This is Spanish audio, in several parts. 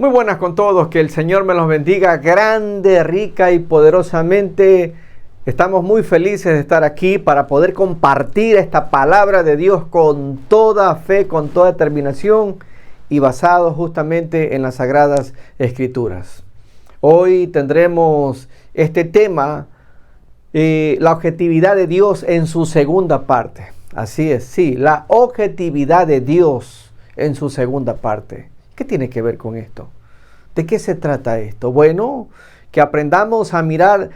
Muy buenas con todos, que el Señor me los bendiga grande, rica y poderosamente. Estamos muy felices de estar aquí para poder compartir esta palabra de Dios con toda fe, con toda determinación y basado justamente en las Sagradas Escrituras. Hoy tendremos este tema, la objetividad de Dios en su segunda parte. Así es, sí, la objetividad de Dios en su segunda parte. ¿Qué tiene que ver con esto? ¿De qué se trata esto? Bueno, que aprendamos a mirar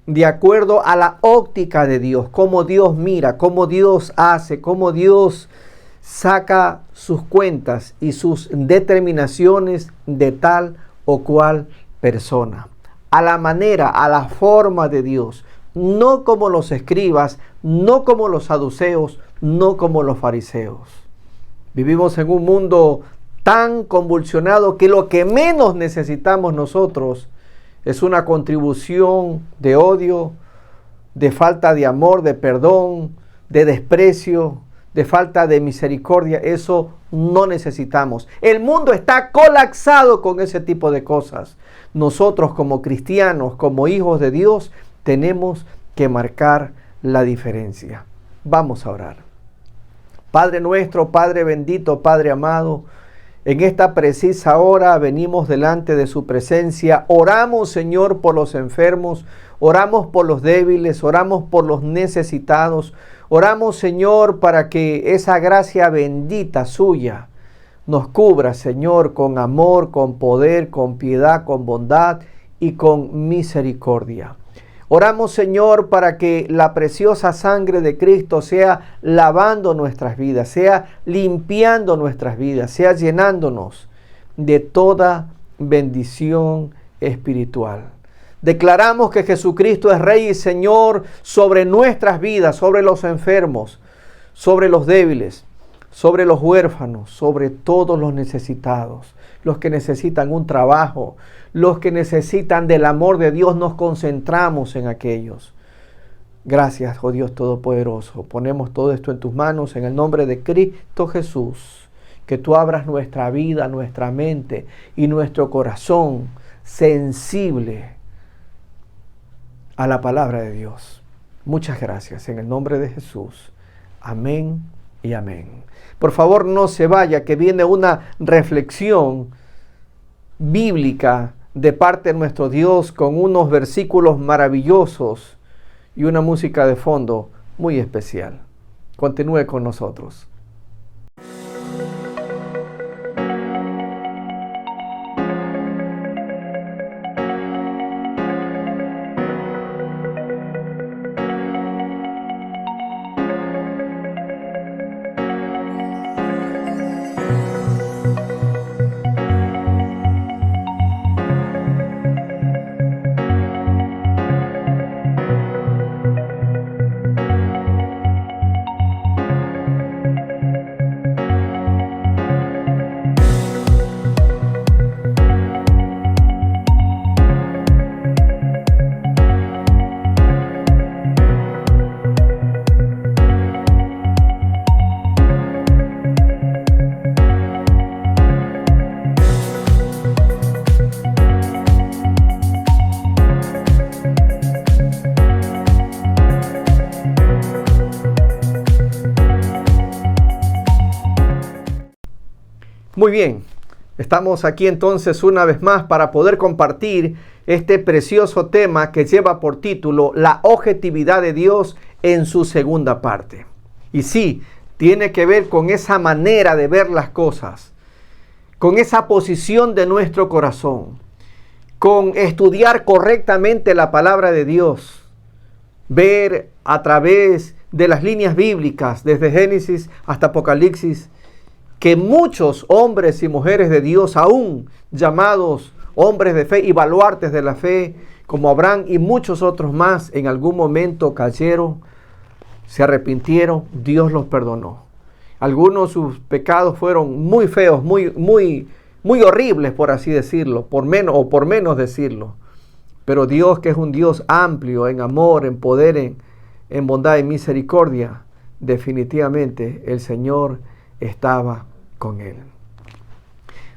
de acuerdo a la óptica de Dios, cómo Dios mira, cómo Dios hace, cómo Dios saca sus cuentas y sus determinaciones de tal o cual persona. A la manera, a la forma de Dios, no como los escribas, no como los saduceos, no como los fariseos. Vivimos en un mundo tan convulsionado que lo que menos necesitamos nosotros es una contribución de odio, de falta de amor, de perdón, de desprecio, de falta de misericordia. Eso no necesitamos. El mundo está colapsado con ese tipo de cosas. Nosotros como cristianos, como hijos de Dios, tenemos que marcar la diferencia. Vamos a orar. Padre nuestro, Padre bendito, Padre amado, en esta precisa hora venimos delante de su presencia. Oramos, Señor, por los enfermos, oramos por los débiles, oramos por los necesitados. Oramos, Señor, para que esa gracia bendita suya nos cubra, Señor, con amor, con poder, con piedad, con bondad y con misericordia. Oramos, Señor, para que la preciosa sangre de Cristo sea lavando nuestras vidas, sea limpiando nuestras vidas, sea llenándonos de toda bendición espiritual. Declaramos que Jesucristo es Rey y Señor sobre nuestras vidas, sobre los enfermos, sobre los débiles, sobre los huérfanos, sobre todos los necesitados, los que necesitan un trabajo, los que necesitan del amor de Dios. Nos concentramos en aquellos. Gracias, oh Dios Todopoderoso. Ponemos todo esto en tus manos en el nombre de Cristo Jesús. Que tú abras nuestra vida, nuestra mente y nuestro corazón sensible a la palabra de Dios. Muchas gracias en el nombre de Jesús. Amén y amén. Por favor, no se vaya, que viene una reflexión bíblica de parte de nuestro Dios con unos versículos maravillosos y una música de fondo muy especial. Continúe con nosotros. Muy bien, estamos aquí entonces una vez más para poder compartir este precioso tema que lleva por título La objetividad de Dios en su segunda parte. Y sí, tiene que ver con esa manera de ver las cosas, con esa posición de nuestro corazón, con estudiar correctamente la palabra de Dios, ver a través de las líneas bíblicas, desde Génesis hasta Apocalipsis, que muchos hombres y mujeres de Dios, aún llamados hombres de fe y baluartes de la fe, como Abraham y muchos otros más, en algún momento cayeron, se arrepintieron, Dios los perdonó. Algunos de sus pecados fueron muy feos, muy horribles, por así decirlo, por menos decirlo. Pero Dios, que es un Dios amplio en amor, en poder, en bondad y misericordia, definitivamente el Señor estaba con él.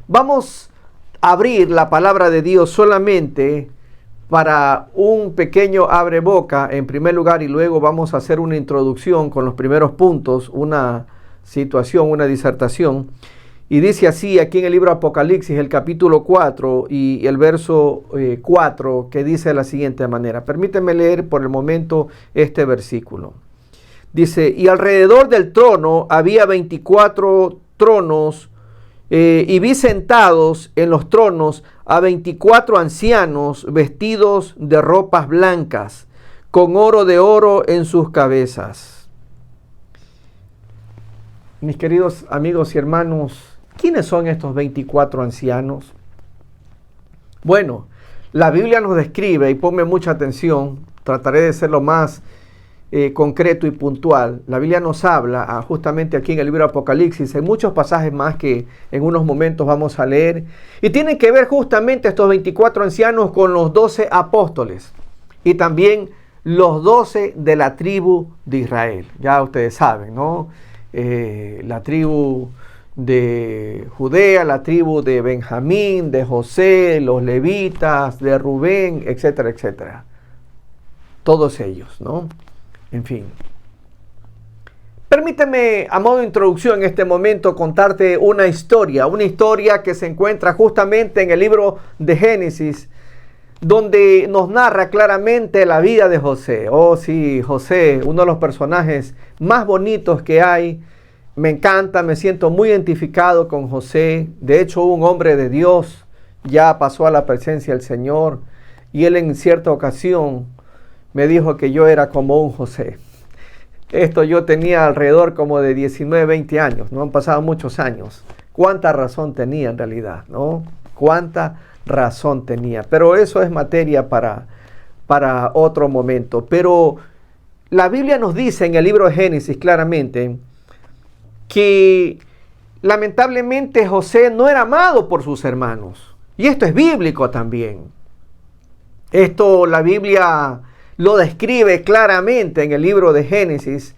Vamos abrir la palabra de Dios solamente para un pequeño abre boca en primer lugar, y luego vamos a hacer una introducción con los primeros puntos, una situación, una disertación. Y dice así aquí en el libro Apocalipsis, el capítulo 4 y el verso 4, que dice de la siguiente manera. Permíteme leer por el momento este versículo. Dice, y alrededor del trono había 24 tronos, y vi sentados en los tronos a 24 ancianos vestidos de ropas blancas, con oro de oro en sus cabezas. Mis queridos amigos y hermanos, ¿quiénes son estos 24 ancianos? Bueno, la Biblia nos describe, y ponme mucha atención, trataré de ser lo más concreto y puntual. La Biblia nos habla justamente aquí en el libro Apocalipsis, hay muchos pasajes más que en unos momentos vamos a leer, y tienen que ver justamente estos 24 ancianos con los 12 apóstoles y también los 12 de la tribu de Israel. Ya ustedes saben, ¿no? La tribu de Judea, la tribu de Benjamín, de José, los levitas, de Rubén, etcétera, etcétera. Todos ellos, ¿no? En fin. Permíteme, a modo de introducción en este momento, contarte una historia que se encuentra justamente en el libro de Génesis, donde nos narra claramente la vida de José. Oh sí, José, uno de los personajes más bonitos que hay. Me encanta, me siento muy identificado con José. De hecho, un hombre de Dios, ya pasó a la presencia del Señor, y él en cierta ocasión me dijo que yo era como un José. Esto yo tenía alrededor como de 19, 20 años, no han pasado muchos años. Cuánta razón tenía en realidad, ¿no? Cuánta razón tenía. Pero eso es materia para otro momento. Pero la Biblia nos dice en el libro de Génesis claramente que lamentablemente José no era amado por sus hermanos. Y esto es bíblico también. Esto la Biblia lo describe claramente en el libro de Génesis,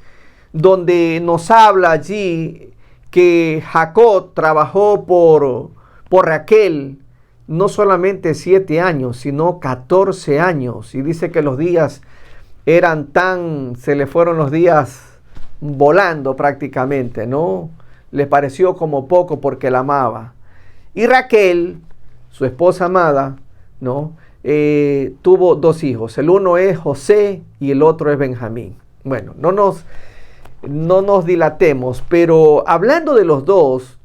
donde nos habla allí que Jacob trabajó por Raquel no solamente 7 años, sino 14 años. Y dice que los días se le fueron los días volando prácticamente, ¿no? Le pareció como poco porque la amaba. Y Raquel, su esposa amada, ¿no? Tuvo 2 hijos. El uno es José y el otro es Benjamín. Bueno, no nos dilatemos, pero hablando de los 2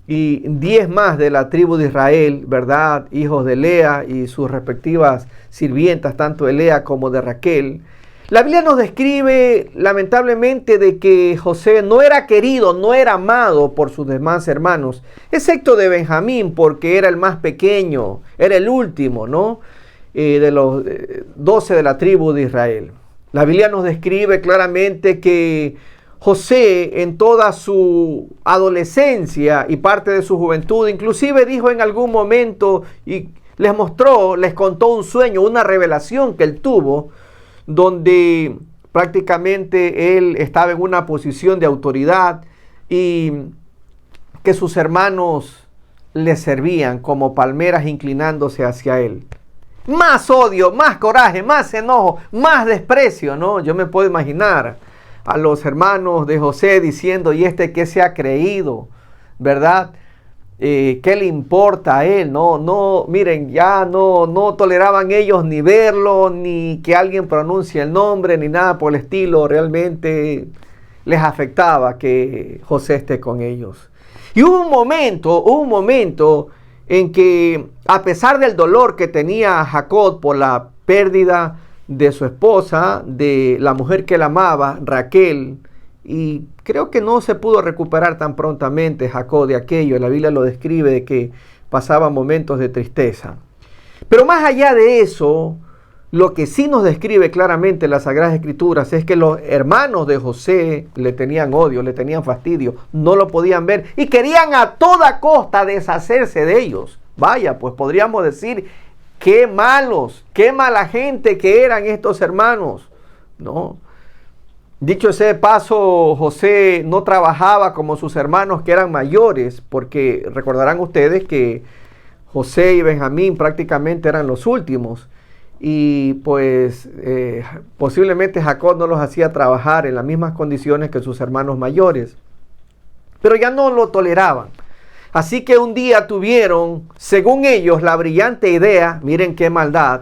y 10 más de la tribu de Israel, ¿verdad? Hijos de Lea y sus respectivas sirvientas, tanto de Lea como de Raquel. La Biblia nos describe lamentablemente de que José no era querido, no era amado por sus demás hermanos, excepto de Benjamín, porque era el más pequeño, era el último, ¿no? De los 12 de la tribu de Israel. La Biblia nos describe claramente que José en toda su adolescencia y parte de su juventud, inclusive dijo en algún momento y les contó un sueño, una revelación que él tuvo, donde prácticamente él estaba en una posición de autoridad y que sus hermanos le servían como palmeras inclinándose hacia él. Más odio, más coraje, más enojo, más desprecio, ¿no? Yo me puedo imaginar a los hermanos de José diciendo, ¿y este qué se ha creído? ¿Verdad? ¿Qué le importa a él? Miren, ya no toleraban ellos ni verlo, ni que alguien pronuncie el nombre, ni nada por el estilo. Realmente les afectaba que José esté con ellos. Y hubo un momento en que, a pesar del dolor que tenía Jacob por la pérdida de su esposa, de la mujer que él amaba, Raquel, y creo que no se pudo recuperar tan prontamente Jacob de aquello. La Biblia lo describe de que pasaba momentos de tristeza. Pero más allá de eso, lo que sí nos describe claramente las Sagradas Escrituras es que los hermanos de José le tenían odio, le tenían fastidio, no lo podían ver y querían a toda costa deshacerse de ellos. Vaya, pues podríamos decir, qué malos, qué mala gente que eran estos hermanos, ¿no? Dicho ese paso, José no trabajaba como sus hermanos que eran mayores, porque recordarán ustedes que José y Benjamín prácticamente eran los últimos. Y pues posiblemente Jacob no los hacía trabajar en las mismas condiciones que sus hermanos mayores. Pero ya no lo toleraban. Así que un día tuvieron, según ellos, la brillante idea, miren qué maldad,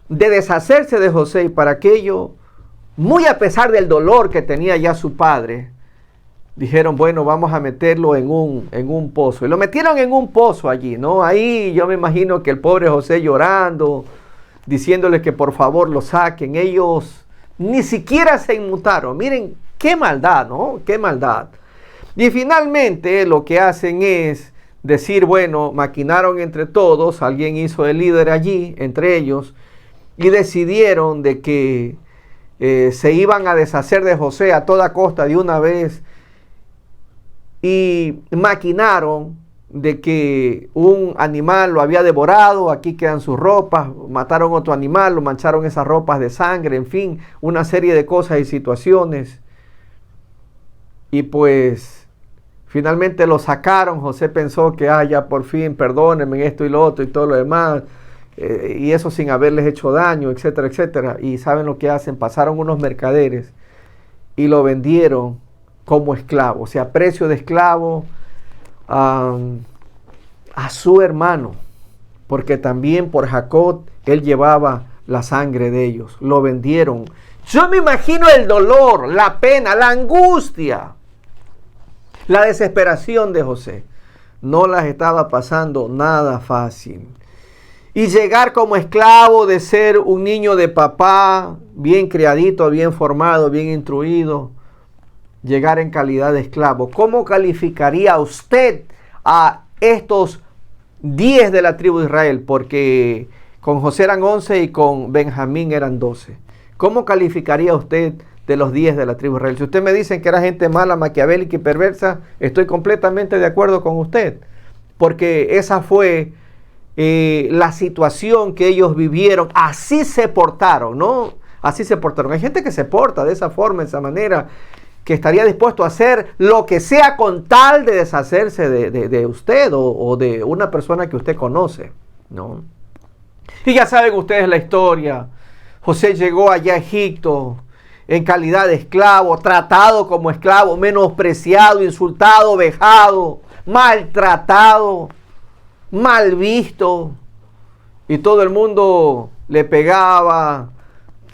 de deshacerse de José. Y para aquello, muy a pesar del dolor que tenía ya su padre, dijeron, bueno, vamos a meterlo en un pozo. Y lo metieron en un pozo allí, ¿no? Ahí yo me imagino que el pobre José llorando, diciéndole que por favor lo saquen. Ellos ni siquiera se inmutaron. Miren qué maldad, ¿no? Qué maldad. Y finalmente lo que hacen es decir, bueno, maquinaron entre todos, alguien hizo el líder allí, entre ellos, y decidieron de que se iban a deshacer de José a toda costa de una vez, y maquinaron de que un animal lo había devorado, aquí quedan sus ropas, mataron otro animal, lo mancharon esas ropas de sangre, en fin, una serie de cosas y situaciones. Y pues finalmente lo sacaron. José pensó que, ya por fin, perdónenme esto y lo otro y todo lo demás, y eso sin haberles hecho daño, etcétera, etcétera. Y ¿saben lo que hacen? Pasaron unos mercaderes y lo vendieron como esclavo, o sea, a precio de esclavo, a su hermano, porque también por Jacob él llevaba la sangre de ellos. Lo vendieron. Yo me imagino el dolor, la pena, la angustia, la desesperación de José. No las estaba pasando nada fácil. Y llegar como esclavo, de ser un niño de papá, bien criadito, bien formado, bien instruido, llegar en calidad de esclavo. ¿Cómo calificaría usted a estos 10 de la tribu de Israel? Porque con José eran 11 y con Benjamín eran 12. ¿Cómo calificaría usted de los 10 de la tribu de Israel? Si usted me dice que era gente mala, maquiavélica y perversa, estoy completamente de acuerdo con usted. Porque esa fue la situación que ellos vivieron. Así se portaron, ¿no? Así se portaron. Hay gente que se porta de esa forma, de esa manera, que estaría dispuesto a hacer lo que sea con tal de deshacerse de usted o de una persona que usted conoce, ¿no? Y ya saben ustedes la historia. José llegó allá a Egipto en calidad de esclavo, tratado como esclavo, menospreciado, insultado, vejado, maltratado, mal visto. Y todo el mundo le pegaba,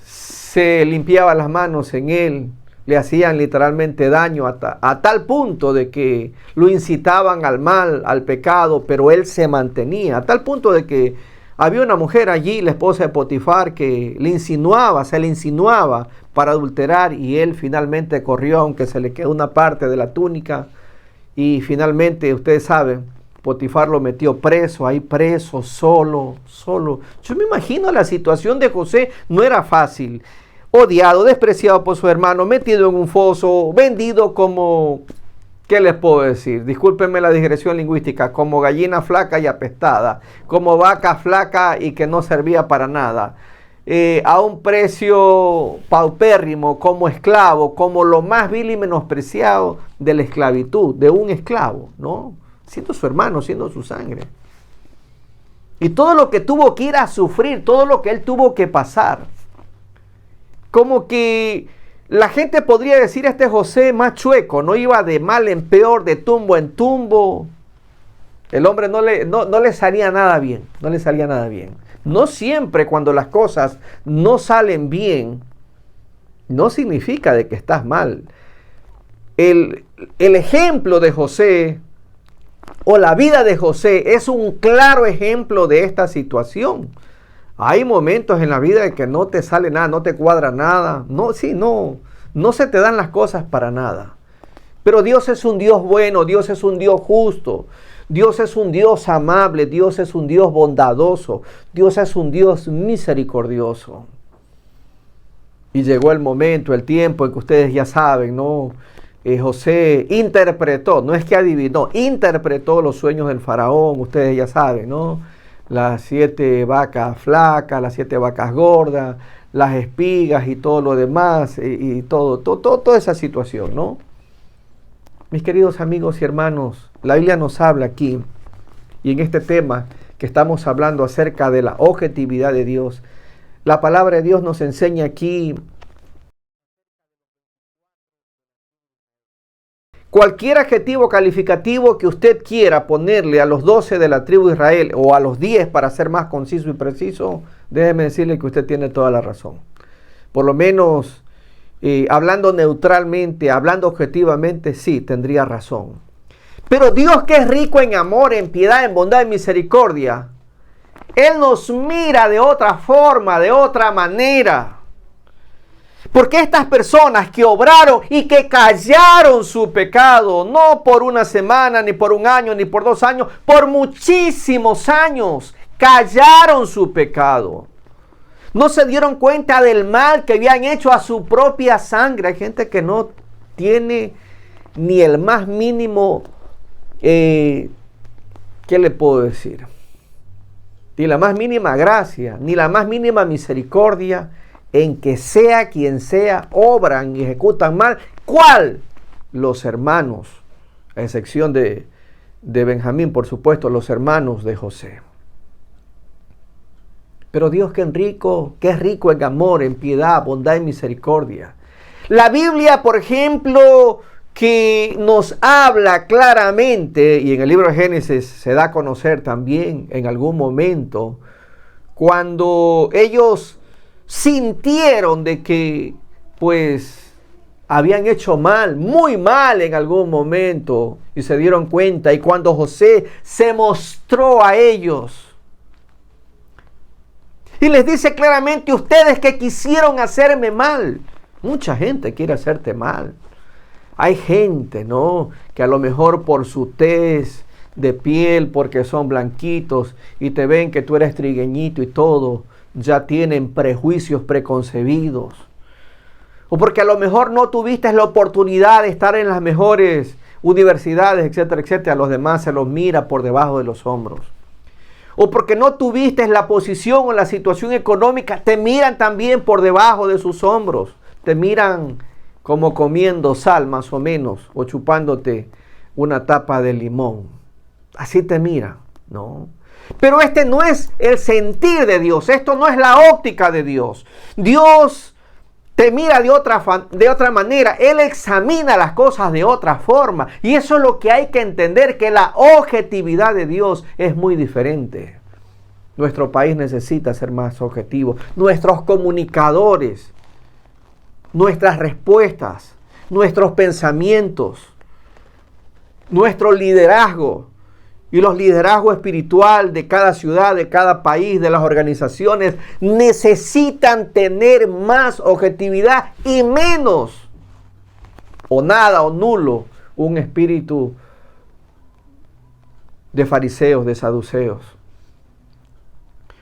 se limpiaba las manos en él. Le hacían literalmente daño a tal punto de que lo incitaban al mal, al pecado, pero él se mantenía. A tal punto de que había una mujer allí, la esposa de Potifar, que se le insinuaba para adulterar, y él finalmente corrió, aunque se le quedó una parte de la túnica. Y finalmente, ustedes saben, Potifar lo metió preso, ahí preso, solo. Yo me imagino la situación de José, no era fácil. Odiado, despreciado por su hermano, metido en un foso, vendido como, ¿qué les puedo decir? Discúlpenme la digresión lingüística, como gallina flaca y apestada, como vaca flaca y que no servía para nada, a un precio paupérrimo, como esclavo, como lo más vil y menospreciado de la esclavitud, de un esclavo, ¿no? Siendo su hermano, siendo su sangre. Y todo lo que tuvo que ir a sufrir, todo lo que él tuvo que pasar. Como que la gente podría decir, este José más chueco, no iba de mal en peor, de tumbo en tumbo. El hombre no le salía nada bien, no le salía nada bien. No siempre cuando las cosas no salen bien, no significa de que estás mal. El ejemplo de José, o la vida de José, es un claro ejemplo de esta situación. Hay momentos en la vida en que no te sale nada, no te cuadra nada. No se te dan las cosas para nada. Pero Dios es un Dios bueno, Dios es un Dios justo, Dios es un Dios amable, Dios es un Dios bondadoso, Dios es un Dios misericordioso. Y llegó el momento, el tiempo en que ustedes ya saben, ¿no? José interpretó, no es que adivinó, interpretó los sueños del faraón, ustedes ya saben, ¿no? Las 7 vacas flacas, las 7 vacas gordas, las espigas y todo lo demás, y toda esa situación, ¿no? Mis queridos amigos y hermanos, la Biblia nos habla aquí, y en este tema que estamos hablando acerca de la objetividad de Dios. La palabra de Dios nos enseña aquí cualquier adjetivo calificativo que usted quiera ponerle a los 12 de la tribu de Israel o a los 10 para ser más conciso y preciso, déjeme decirle que usted tiene toda la razón. Por lo menos, hablando neutralmente, hablando objetivamente, sí, tendría razón. Pero Dios, que es rico en amor, en piedad, en bondad y misericordia, Él nos mira de otra forma, de otra manera. Porque estas personas que obraron y que callaron su pecado, no por una semana, ni por un año, ni por 2 años, por muchísimos años, callaron su pecado. No se dieron cuenta del mal que habían hecho a su propia sangre. Hay gente que no tiene ni el más mínimo, ¿qué le puedo decir? Ni la más mínima gracia, ni la más mínima misericordia, en que sea quien sea, obran y ejecutan mal. ¿Cuál? Los hermanos, a excepción de Benjamín, por supuesto, los hermanos de José. Pero Dios, que es rico en amor, en piedad, bondad y misericordia. La Biblia, por ejemplo, que nos habla claramente, y en el libro de Génesis se da a conocer también en algún momento, cuando ellos sintieron de que pues habían hecho mal, muy mal en algún momento, y se dieron cuenta, y cuando José se mostró a ellos y les dice claramente: ustedes que quisieron hacerme mal. Mucha gente quiere hacerte mal. Hay gente, ¿no?, que a lo mejor por su tez de piel, porque son blanquitos y te ven que tú eres trigueñito y todo, ya tienen prejuicios preconcebidos. O porque a lo mejor no tuviste la oportunidad de estar en las mejores universidades, etcétera, etcétera. A los demás se los mira por debajo de los hombros. O porque no tuviste la posición o la situación económica, te miran también por debajo de sus hombros. Te miran como comiendo sal, más o menos, o chupándote una tapa de limón. Así te mira, ¿no? Pero este no es el sentir de Dios. Esto no es la óptica de Dios. Dios te mira de otra manera. Él examina las cosas de otra forma. Y eso es lo que hay que entender, que la objetividad de Dios es muy diferente. Nuestro país necesita ser más objetivo. Nuestros comunicadores, nuestras respuestas, nuestros pensamientos, nuestro liderazgo y los liderazgos espiritual de cada ciudad, de cada país, de las organizaciones, necesitan tener más objetividad y menos, o nada, o nulo, un espíritu de fariseos, de saduceos.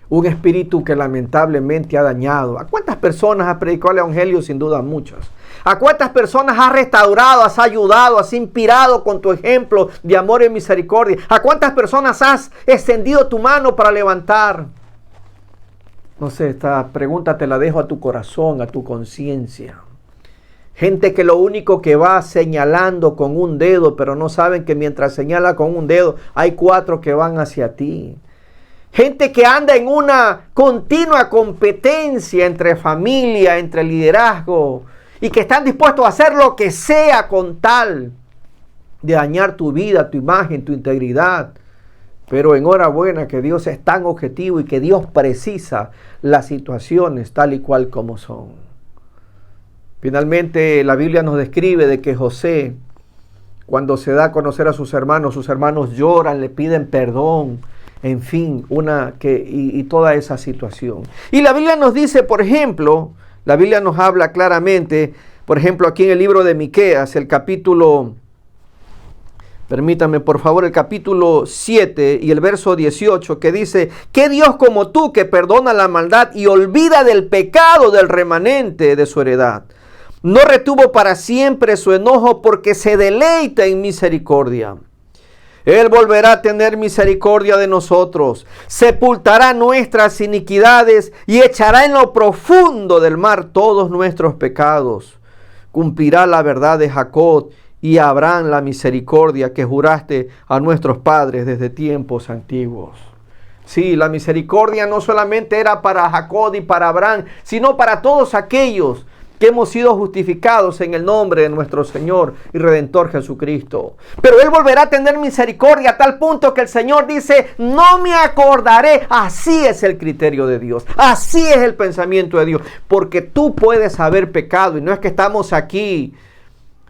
Un espíritu que lamentablemente ha dañado. ¿A cuántas personas has predicado el evangelio? Sin duda muchas. ¿A cuántas personas has restaurado, has ayudado, has inspirado con tu ejemplo de amor y misericordia? ¿A cuántas personas has extendido tu mano para levantar? No sé, esta pregunta te la dejo a tu corazón, a tu conciencia. Gente que lo único que va señalando con un dedo, pero no saben que mientras señala con un dedo, hay 4 que van hacia ti. Gente que anda en una continua competencia entre familia, entre liderazgo, y que están dispuestos a hacer lo que sea con tal de dañar tu vida, tu imagen, tu integridad. Pero enhorabuena que Dios es tan objetivo y que Dios precisa las situaciones tal y cual como son. Finalmente, la Biblia nos describe de que José, cuando se da a conocer a sus hermanos lloran, le piden perdón. En fin, y toda esa situación. Y la Biblia nos dice, por ejemplo, la Biblia nos habla claramente, por ejemplo, aquí en el libro de Miqueas, el capítulo, permítame por favor, el capítulo 7 y el verso 18, que dice: ¿qué Dios como tú que perdona la maldad y olvida del pecado del remanente de su heredad? No retuvo para siempre su enojo, porque se deleita en misericordia. Él volverá a tener misericordia de nosotros, sepultará nuestras iniquidades y echará en lo profundo del mar todos nuestros pecados. Cumplirá la verdad de Jacob y habrá la misericordia que juraste a nuestros padres desde tiempos antiguos. Sí, la misericordia no solamente era para Jacob y para Abraham, sino para todos aquellos que hemos sido justificados en el nombre de nuestro Señor y Redentor Jesucristo. Pero Él volverá a tener misericordia a tal punto que el Señor dice, no me acordaré. Así es el criterio de Dios. Así es el pensamiento de Dios. Porque tú puedes haber pecado y no es que estamos aquí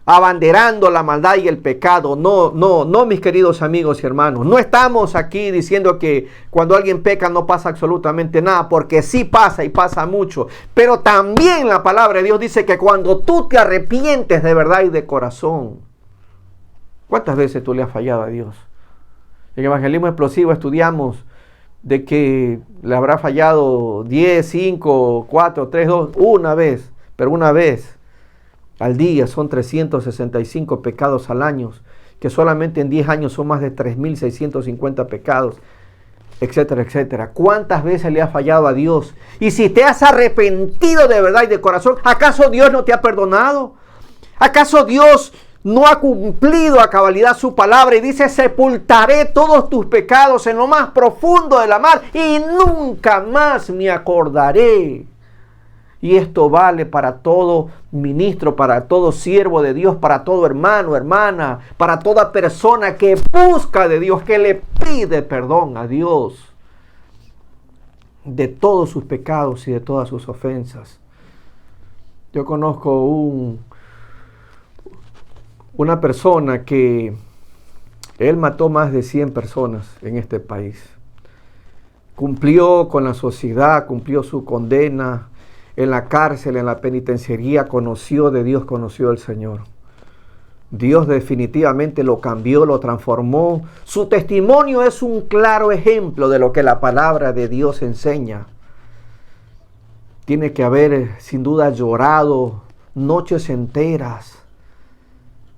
abanderando la maldad y el pecado. No, mis queridos amigos y hermanos. No estamos aquí diciendo que cuando alguien peca no pasa absolutamente nada, porque sí pasa y pasa mucho. Pero también la palabra de Dios dice que cuando tú te arrepientes de verdad y de corazón. ¿Cuántas veces tú le has fallado a Dios? En Evangelismo Explosivo estudiamos de que le habrá fallado 10, 5, 4, 3, 2, una vez, pero una vez. Al día son 365 pecados al año, que solamente en 10 años son más de 3.650 pecados, etcétera, etcétera. ¿Cuántas veces le has fallado a Dios? Y si te has arrepentido de verdad y de corazón, ¿acaso Dios no te ha perdonado? ¿Acaso Dios no ha cumplido a cabalidad su palabra y dice, sepultaré todos tus pecados en lo más profundo de la mar y nunca más me acordaré? Y esto vale para todo ministro, para todo siervo de Dios, para todo hermano, hermana, para toda persona que busca de Dios, que le pide perdón a Dios de todos sus pecados y de todas sus ofensas. Yo conozco una persona que él mató más de 100 personas en este país. Cumplió con la sociedad, cumplió su condena. En la cárcel, en la penitenciaría, conoció de Dios, conoció al Señor. Dios definitivamente lo cambió, lo transformó. Su testimonio es un claro ejemplo de lo que la palabra de Dios enseña. Tiene que haber, sin duda, llorado noches enteras,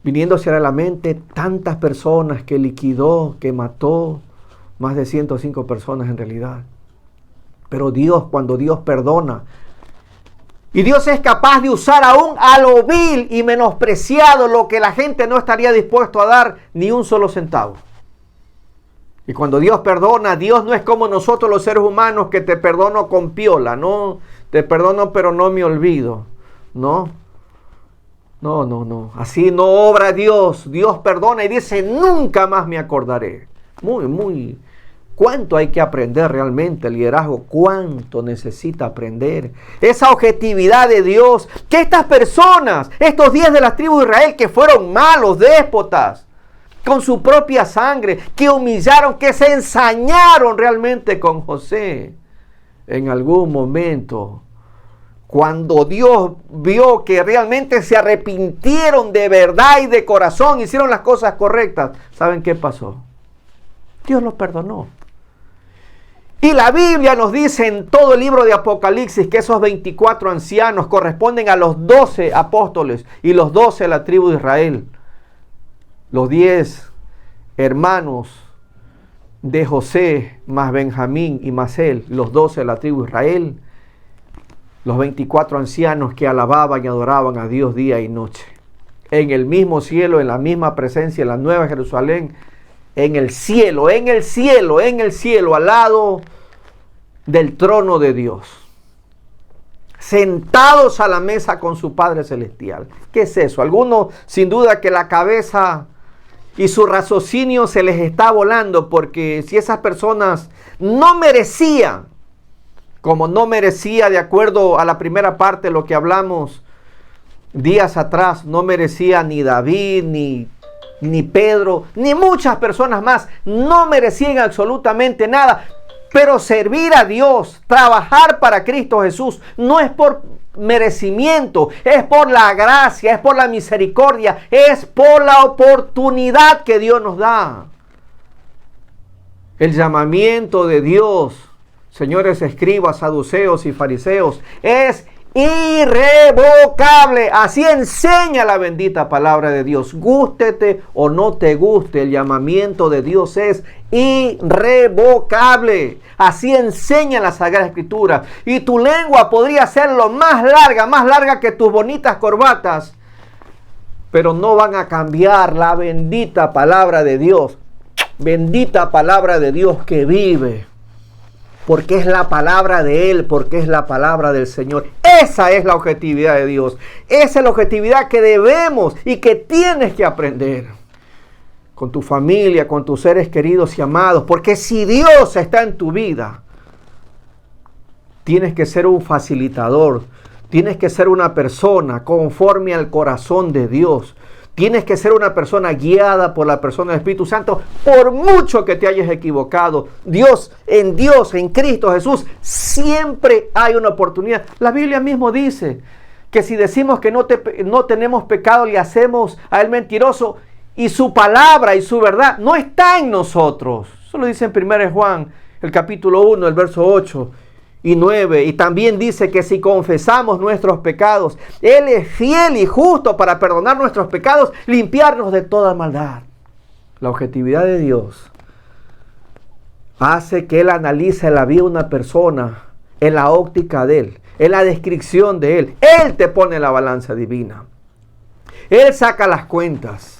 viniéndose a la mente tantas personas que liquidó, que mató, más de 105 personas en realidad. Pero Dios, cuando Dios perdona, y Dios es capaz de usar aún a lo vil y menospreciado, lo que la gente no estaría dispuesto a dar ni un solo centavo. Y cuando Dios perdona, Dios no es como nosotros los seres humanos, que te perdono con piola, no, te perdono pero no me olvido, no. Así no obra Dios. Dios perdona y dice, nunca más me acordaré. ¿Cuánto hay que aprender realmente el liderazgo? ¿Cuánto necesita aprender? Esa objetividad de Dios, que estas personas, estos 10 de la tribu de Israel, que fueron malos, déspotas, con su propia sangre, que humillaron, que se ensañaron realmente con José, en algún momento, cuando Dios vio que realmente se arrepintieron de verdad y de corazón, hicieron las cosas correctas, ¿saben qué pasó? Dios los perdonó. Y la Biblia nos dice en todo el libro de Apocalipsis que esos 24 ancianos corresponden a los 12 apóstoles y los 12 de la tribu de Israel. Los 10 hermanos de José, más Benjamín y más él, los 12 de la tribu de Israel. Los 24 ancianos que alababan y adoraban a Dios día y noche. En el mismo cielo, en la misma presencia, en la Nueva Jerusalén, en el cielo, al lado del trono de Dios, sentados a la mesa con su Padre Celestial. ¿Qué es eso? Algunos, sin duda, que la cabeza y su raciocinio se les está volando, porque si esas personas no merecían, como no merecía, de acuerdo a la primera parte, lo que hablamos días atrás, no merecía ni David, ni Pedro, ni muchas personas más, no merecían absolutamente nada. Pero servir a Dios, trabajar para Cristo Jesús, no es por merecimiento, es por la gracia, es por la misericordia, es por la oportunidad que Dios nos da. El llamamiento de Dios, señores escribas, saduceos y fariseos, es irrevocable. Así enseña la bendita palabra de Dios. Gústete o no te guste, el llamamiento de Dios es irrevocable. Así enseña la Sagrada Escritura. Y tu lengua podría ser lo más larga que tus bonitas corbatas, pero no van a cambiar la bendita palabra de Dios. Bendita palabra de Dios que vive. porque es la palabra de Él, porque es la palabra del Señor. Esa es la objetividad de Dios. Esa es la objetividad que debemos y que tienes que aprender con tu familia, con tus seres queridos y amados. Porque si Dios está en tu vida, tienes que ser un facilitador. Tienes que ser una persona conforme al corazón de Dios. Tienes que ser una persona guiada por la persona del Espíritu Santo, por mucho que te hayas equivocado. En Cristo Jesús, siempre hay una oportunidad. La Biblia mismo dice que si decimos que no tenemos pecado, le hacemos a Él mentiroso, y su palabra y su verdad no está en nosotros. Eso lo dice en 1 Juan, el capítulo 1, el verso 8 y 9. Y también dice que si confesamos nuestros pecados, Él es fiel y justo para perdonar nuestros pecados, limpiarnos de toda maldad. La objetividad de Dios hace que Él analice la vida de una persona en la óptica de Él, en la descripción de Él. Él te pone la balanza divina. Él saca las cuentas.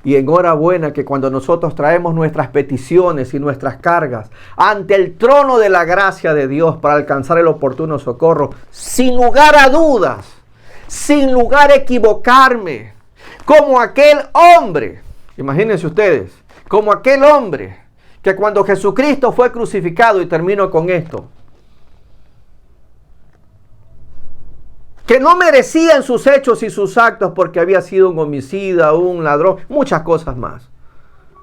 Y enhorabuena que cuando nosotros traemos nuestras peticiones y nuestras cargas ante el trono de la gracia de Dios para alcanzar el oportuno socorro, sin lugar a dudas, sin lugar a equivocarme, como aquel hombre, imagínense ustedes, como aquel hombre que cuando Jesucristo fue crucificado, y termino con esto, que no merecía en sus hechos y sus actos porque había sido un homicida, un ladrón, muchas cosas más.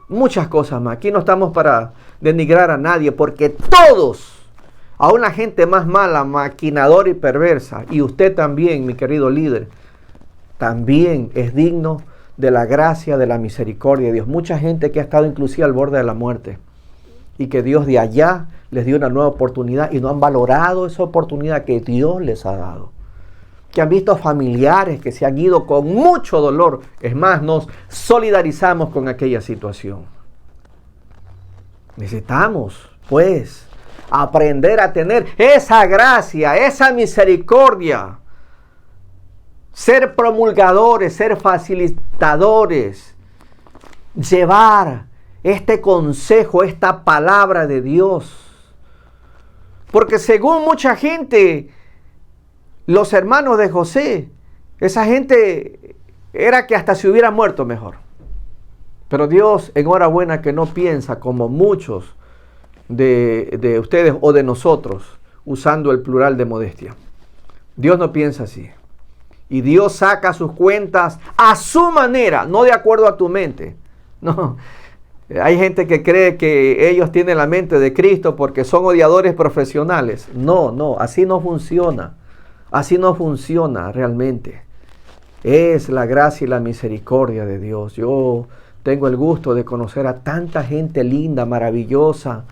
Muchas cosas más. Aquí no estamos para denigrar a nadie, porque todos, aún la gente más mala, maquinadora y perversa, y usted también, mi querido líder, también es digno de la gracia, de la misericordia de Dios. Mucha gente que ha estado inclusive al borde de la muerte, y que Dios de allá les dio una nueva oportunidad y no han valorado esa oportunidad que Dios les ha dado. Que han visto familiares que se han ido con mucho dolor. Es más, nos solidarizamos con aquella situación. Necesitamos, pues, aprender a tener esa gracia, esa misericordia. Ser promulgadores, ser facilitadores. Llevar este consejo, esta palabra de Dios. Porque según mucha gente, los hermanos de José, esa gente era que hasta se hubiera muerto mejor. Pero Dios, enhorabuena, que no piensa como muchos de ustedes o de nosotros, usando el plural de modestia. Dios no piensa así. Y Dios saca sus cuentas a su manera, no de acuerdo a tu mente. No. Hay gente que cree que ellos tienen la mente de Cristo porque son odiadores profesionales. No, así no funciona. Así no funciona realmente. Es la gracia y la misericordia de Dios. Yo tengo el gusto de conocer a tanta gente linda, maravillosa,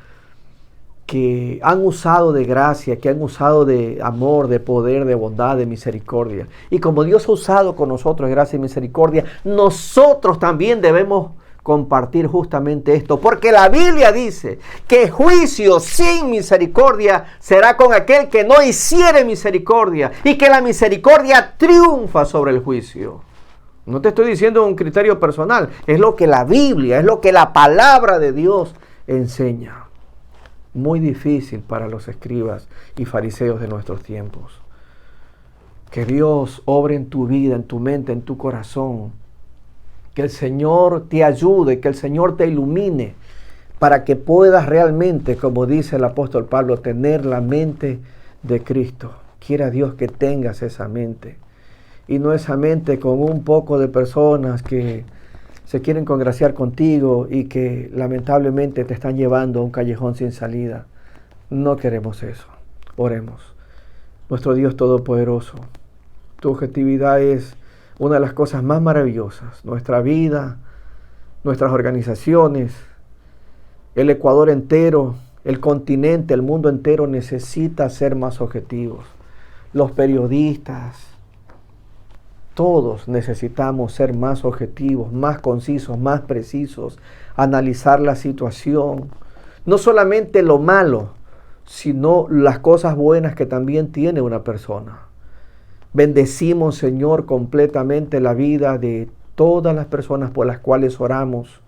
que han usado de gracia, que han usado de amor, de poder, de bondad, de misericordia. Y como Dios ha usado con nosotros gracia y misericordia, nosotros también debemos compartir justamente esto, porque la Biblia dice que juicio sin misericordia será con aquel que no hiciere misericordia, y que la misericordia triunfa sobre el juicio. No te estoy diciendo un criterio personal, es lo que la Biblia, es lo que la palabra de Dios enseña. Muy difícil para los escribas y fariseos de nuestros tiempos. Que Dios obre en tu vida, en tu mente, en tu corazón. Que el Señor te ayude, que el Señor te ilumine para que puedas realmente, como dice el apóstol Pablo, tener la mente de Cristo. Quiera Dios que tengas esa mente. Y no esa mente con un poco de personas que se quieren congraciar contigo y que lamentablemente te están llevando a un callejón sin salida. No queremos eso. Oremos. Nuestro Dios Todopoderoso, tu objetividad es una de las cosas más maravillosas. Nuestra vida, nuestras organizaciones, el Ecuador entero, el continente, el mundo entero necesita ser más objetivos. Los periodistas, todos necesitamos ser más objetivos, más concisos, más precisos, analizar la situación. No solamente lo malo, sino las cosas buenas que también tiene una persona. Bendecimos, Señor, completamente la vida de todas las personas por las cuales oramos.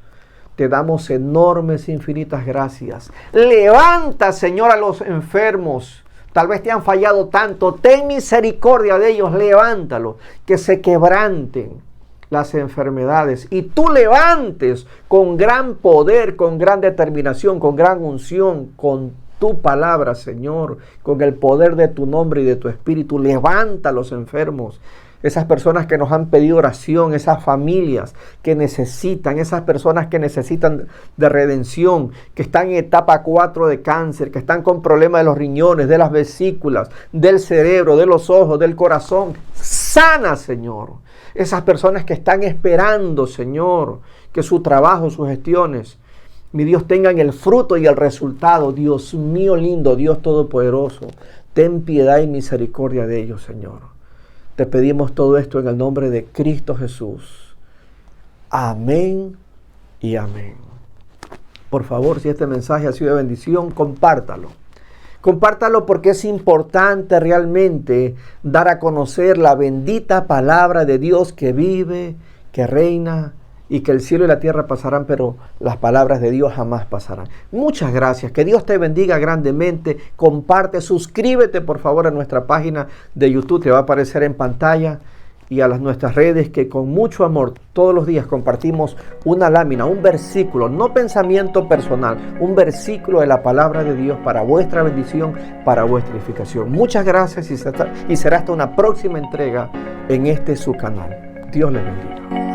te damos enormes, infinitas gracias. Levanta, Señor, a los enfermos. Tal vez te han fallado tanto. Ten misericordia de ellos, levántalos, que se quebranten las enfermedades y tú levantes con gran poder, con gran determinación, con gran unción, con tu palabra, Señor, con el poder de tu nombre y de tu espíritu. Levanta a los enfermos, esas personas que nos han pedido oración, esas familias que necesitan, esas personas que necesitan de redención, que están en etapa 4 de cáncer, que están con problemas de los riñones, de las vesículas, del cerebro, de los ojos, del corazón. Sana, Señor. Esas personas que están esperando, Señor, que su trabajo, sus gestiones, mi Dios, tengan el fruto y el resultado. Dios mío lindo, Dios todopoderoso, ten piedad y misericordia de ellos, Señor. Te pedimos todo esto en el nombre de Cristo Jesús. Amén y amén. Por favor, si este mensaje ha sido de bendición, compártalo. Compártalo porque es importante realmente dar a conocer la bendita palabra de Dios que vive, que reina y que el cielo y la tierra pasarán, pero las palabras de Dios jamás pasarán. Muchas gracias. Que Dios te bendiga grandemente. Comparte, suscríbete por favor a nuestra página de YouTube, te va a aparecer en pantalla, y a nuestras redes, que con mucho amor todos los días compartimos una lámina, un versículo, no pensamiento personal, un versículo de la palabra de Dios para vuestra bendición, para vuestra edificación. Muchas gracias y será hasta una próxima entrega en este su canal. Dios les bendiga.